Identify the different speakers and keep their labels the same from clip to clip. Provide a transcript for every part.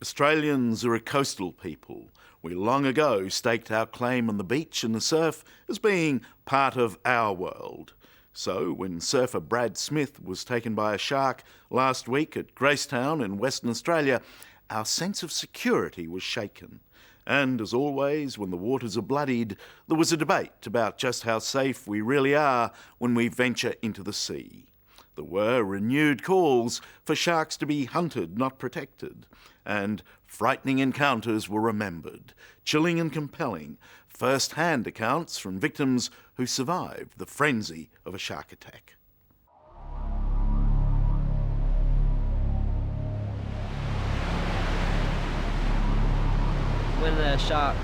Speaker 1: Australians are a coastal people. We long ago staked our claim on the beach and the surf as being part of our world. So when surfer Brad Smith was taken by a shark last week at Gracetown in Western Australia, our sense of security was shaken. And as always, when the waters are bloodied, there was a debate about just how safe we really are when we venture into the sea. There were renewed calls for sharks to be hunted, not protected. And frightening encounters were remembered, chilling and compelling, first-hand accounts from victims who survived the frenzy of a shark attack.
Speaker 2: When the shark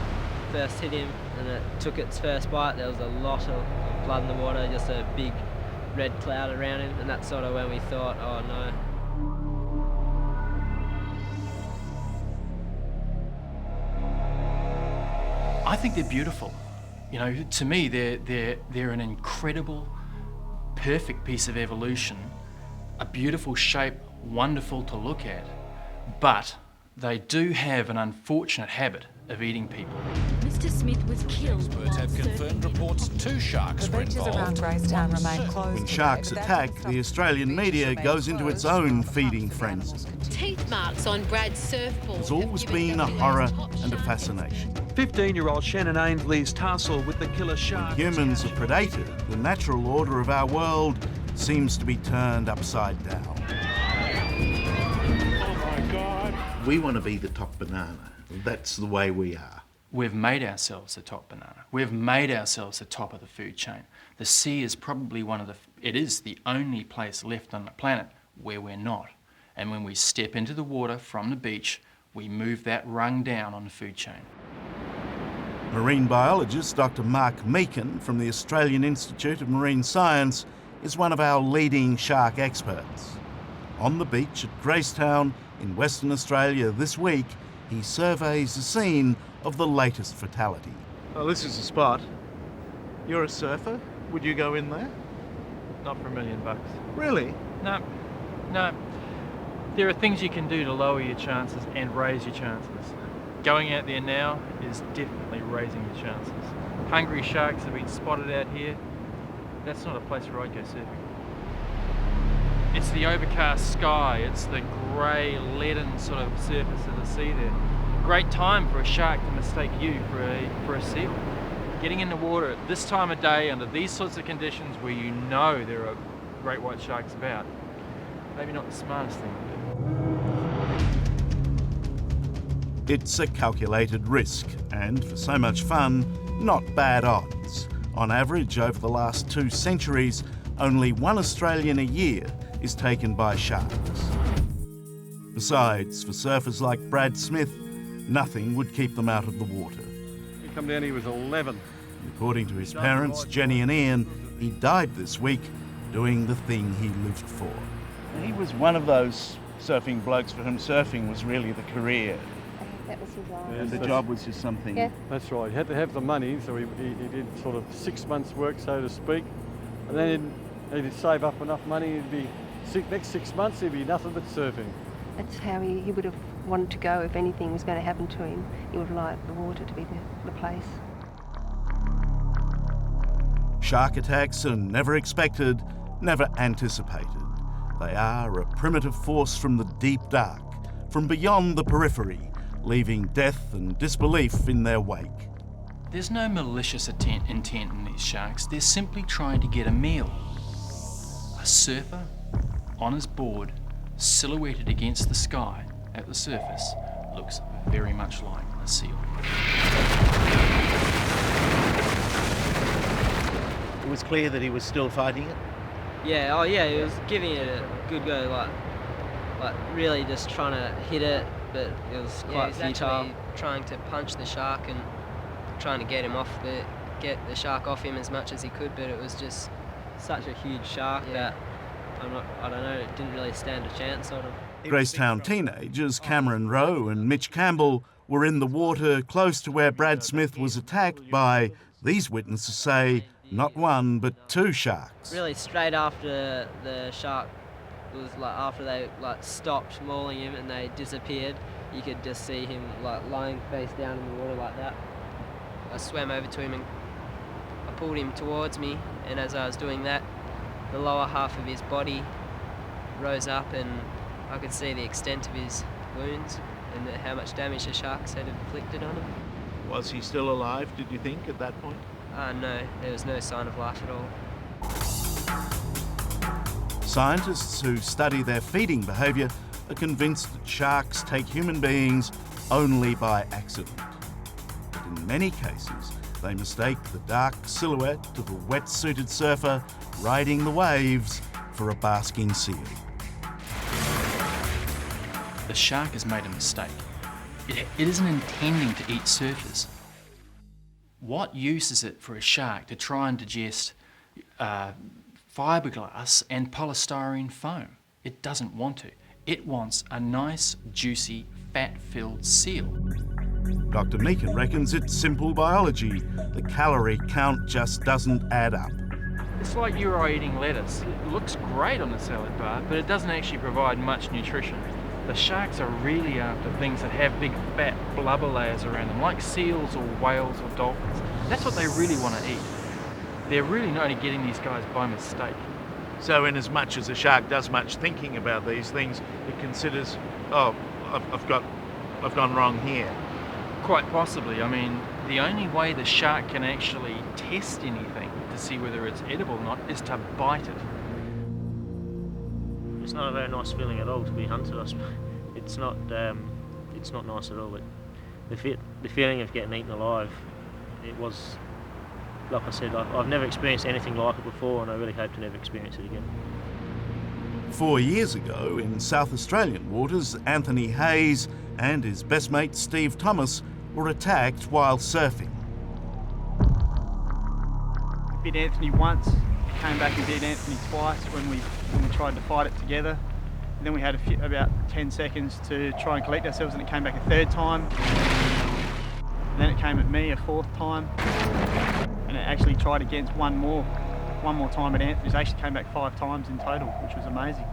Speaker 2: first hit him and it took its first bite, there was a lot of blood in the water, just a big red cloud around him, and that's sort of when we thought, oh no.
Speaker 3: I think they're beautiful. You know, to me, they're an incredible, perfect piece of evolution, a beautiful shape, wonderful to look at, but they do have an unfortunate habit of eating people.
Speaker 4: Mr. Smith was killed.
Speaker 5: Experts have confirmed reports 2 sharks were
Speaker 6: The beaches around
Speaker 5: involved.
Speaker 6: Gracetown remain closed.
Speaker 1: When sharks attack, the Australian media goes into its own feeding frenzy.
Speaker 4: Teeth marks on Brad's surfboard.
Speaker 1: There's always been a horror and a fascination.
Speaker 7: 15-year-old Shannon Ainsley's tussle with the killer shark.
Speaker 1: Humans are predated. The natural order of our world seems to be turned upside down.
Speaker 5: Oh my God.
Speaker 1: We want to be the top banana. That's the way we are.
Speaker 3: We've made ourselves the top banana. We've made ourselves the top of the food chain. The sea is probably it is the only place left on the planet where we're not. And when we step into the water from the beach, we move that rung down on the food chain.
Speaker 1: Marine biologist Dr. Mark Meakin from the Australian Institute of Marine Science is one of our leading shark experts. On the beach at Gracetown in Western Australia this week, he surveys the scene of the latest fatality.
Speaker 8: Oh, this is the spot. You're a surfer? Would you go in there?
Speaker 9: Not for $1 million.
Speaker 8: Really?
Speaker 9: No. There are things you can do to lower your chances and raise your chances. Going out there now is definitely raising your chances. Hungry sharks have been spotted out here. That's not a place where I'd go surfing. It's the overcast sky, it's the grey, leaden sort of surface of the sea there. Great time for a shark to mistake you for a seal. Getting in the water at this time of day under these sorts of conditions where you know there are great white sharks about, maybe not the smartest thing to do.
Speaker 1: It's a calculated risk, and for so much fun, not bad odds. On average, over the last 2 centuries, only 1 Australian a year is taken by sharks. Besides, for surfers like Brad Smith, nothing would keep them out of the water.
Speaker 7: He come down, he was 11.
Speaker 1: According to his parents, Jenny and Ian, he died this week doing the thing he lived for.
Speaker 8: He was one of those surfing blokes for whom surfing was really the career.
Speaker 10: That was his life.
Speaker 8: And the job was just something.
Speaker 10: Yeah.
Speaker 7: That's right, he had to have the money, so he did sort of 6 months' work, so to speak. And then he'd save up enough money, he'd be next 6 months, he'd be nothing but surfing.
Speaker 10: That's how he would have wanted to go if anything was going to happen to him. He would like the water to be the place.
Speaker 1: Shark attacks are never expected, never anticipated. They are a primitive force from the deep dark, from beyond the periphery, leaving death and disbelief in their wake.
Speaker 3: There's no malicious intent in these sharks. They're simply trying to get a meal. A surfer on his board, silhouetted against the sky at the surface, looks very much like a seal.
Speaker 8: It was clear that he was still fighting it.
Speaker 2: Yeah, he was giving it a good go, like really just trying to hit it, but it was quite futile. Trying to punch the shark and trying to get the shark off him as much as he could, but it was just such a huge shark that I don't know, it didn't really stand a chance, sort of.
Speaker 1: Gracetown teenagers Cameron Rowe and Mitch Campbell were in the water close to where Brad Smith was attacked by, these witnesses say, not 1 but 2 sharks.
Speaker 2: Really straight after the shark It was like after they like stopped mauling him and they disappeared, you could just see him like lying face down in the water like that. I swam over to him and I pulled him towards me, and as I was doing that, the lower half of his body rose up and I could see the extent of his wounds and how much damage the sharks had inflicted on him.
Speaker 1: Was he still alive, did you think, at that point?
Speaker 2: No, there was no sign of life at all.
Speaker 1: Scientists who study their feeding behaviour are convinced that sharks take human beings only by accident. But in many cases, they mistake the dark silhouette of a wet-suited surfer riding the waves for a basking seal.
Speaker 3: The shark has made a mistake. It isn't intending to eat surfers. What use is it for a shark to try and digest fiberglass and polystyrene foam? It doesn't want to. It wants a nice, juicy, fat-filled seal.
Speaker 1: Dr. Meakin reckons it's simple biology. The calorie count just doesn't add up.
Speaker 9: It's like you or I eating lettuce. It looks great on a salad bar, but it doesn't actually provide much nutrition. The sharks are really after things that have big fat blubber layers around them, like seals or whales or dolphins. That's what they really want to eat. They're really only getting these guys by mistake.
Speaker 8: So in as much as a shark does much thinking about these things, it considers, oh, I've gone wrong here.
Speaker 9: Quite possibly. I mean, the only way the shark can actually test anything to see whether it's edible or not is to bite it.
Speaker 6: It's not a very nice feeling at all to be hunted. It's not nice at all. But the feeling of getting eaten alive, it was, like I said, I've never experienced anything like it before, and I really hope to never experience it again.
Speaker 1: 4 years ago, in South Australian waters, Anthony Hayes and his best mate Steve Thomas were attacked while surfing.
Speaker 11: Bit Anthony once, came back and bit Anthony twice when we tried to fight it together. And then we had about 10 seconds to try and collect ourselves, and it came back a third time. And then it came at me a fourth time, and it actually tried against one more time at Anthony's. It actually came back 5 times in total, which was amazing.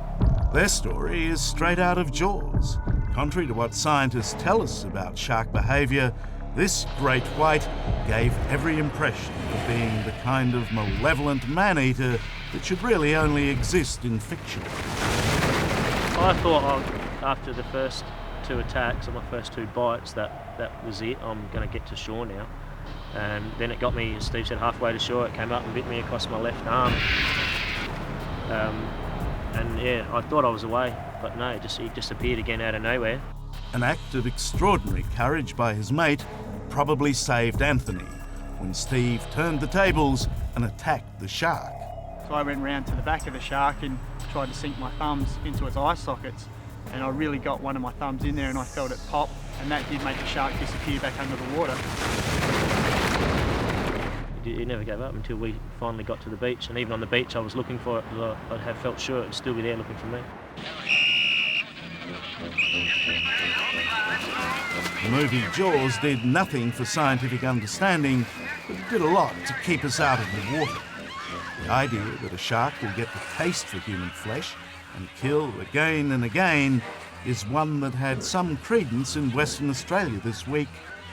Speaker 1: Their story is straight out of Jaws. Contrary to what scientists tell us about shark behaviour, this great white gave every impression of being the kind of malevolent man-eater that should really only exist in fiction.
Speaker 6: I thought after the first 2 attacks, or my first 2 bites, that was it. I'm going to get to shore now. And then it got me, as Steve said, halfway to shore. It came up and bit me across my left arm. And yeah, I thought I was away, but no, it disappeared again out of nowhere.
Speaker 1: An act of extraordinary courage by his mate probably saved Anthony when Steve turned the tables and attacked the shark.
Speaker 11: So I went round to the back of the shark and tried to sink my thumbs into its eye sockets, and I really got one of my thumbs in there and I felt it pop, and that did make the shark disappear back under the water.
Speaker 6: It never gave up until we finally got to the beach, and even on the beach I was looking for it because I'd have felt sure it would still be there looking for me.
Speaker 1: The movie Jaws did nothing for scientific understanding, but it did a lot to keep us out of the water. The idea that a shark will get the taste for human flesh and kill again and again is one that had some credence in Western Australia this week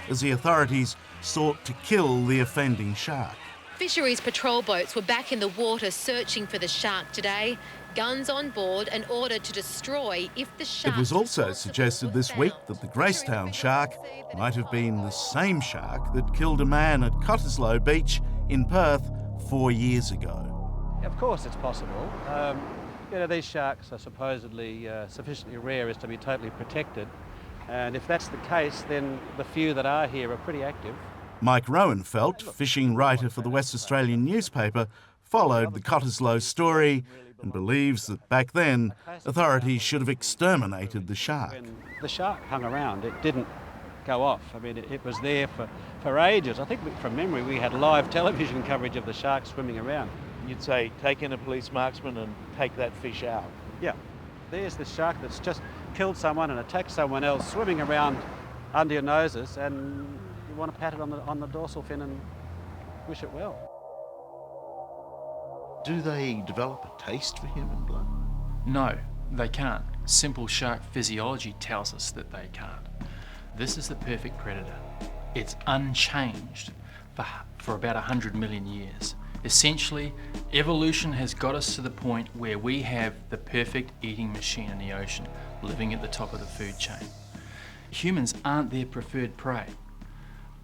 Speaker 1: as the authorities sought to kill the offending shark.
Speaker 4: Fisheries patrol boats were back in the water searching for the shark today. Guns on board and ordered to destroy if the shark...
Speaker 1: It was also suggested this week that the Gracetown shark might have been the same shark that killed a man at Cottesloe Beach in Perth 4 years ago.
Speaker 7: Of course it's possible. These sharks are supposedly sufficiently rare as to be totally protected. And if that's the case, then the few that are here are pretty active.
Speaker 1: Mike Rowenfeld, fishing writer for the West Australian newspaper, followed the Cottesloe story and believes that back then, authorities should have exterminated the shark.
Speaker 7: When the shark hung around, it didn't go off. I mean, it was there for ages. I think from memory we had live television coverage of the shark swimming around.
Speaker 8: You'd say, take in a police marksman and take that fish out.
Speaker 7: Yeah. There's the shark that's just killed someone and attacked someone else, swimming around under your noses, and you want to pat it on the dorsal fin and wish it well.
Speaker 1: Do they develop a taste for human blood?
Speaker 3: No, They can't. Simple shark physiology tells us that they can't. This is the perfect predator. It's unchanged for about 100 million years. Essentially, evolution has got us to the point where we have the perfect eating machine in the ocean, living at the top of the food chain. Humans aren't their preferred prey,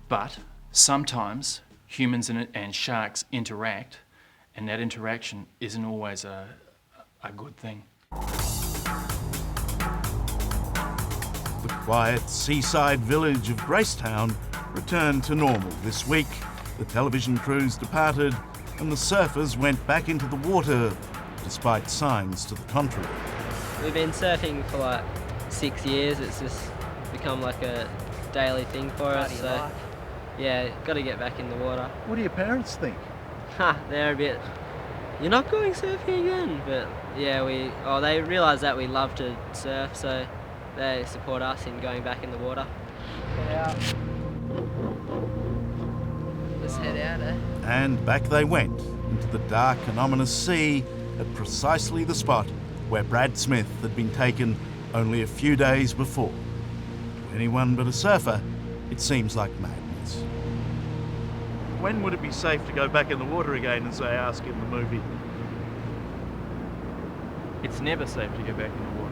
Speaker 3: but sometimes humans and sharks interact, and that interaction isn't always a good thing.
Speaker 1: The quiet seaside village of Gracetown returned to normal this week. The television crews departed and the surfers went back into the water, despite signs to the contrary.
Speaker 2: We've been surfing for like 6 years. It's just become like a daily thing for us. So, yeah, got to get back in the water.
Speaker 8: What do your parents think?
Speaker 2: They're a bit, you're not going surfing again? But yeah, they realise that we love to surf, so they support us in going back in the water. Head out. Let's head out, eh?
Speaker 1: And back they went into the dark and ominous sea at precisely the spot where Brad Smith had been taken only a few days before. To anyone but a surfer, it seems like madness.
Speaker 8: When would it be safe to go back in the water again, as they ask in the movie?
Speaker 9: It's never safe to go back in the water.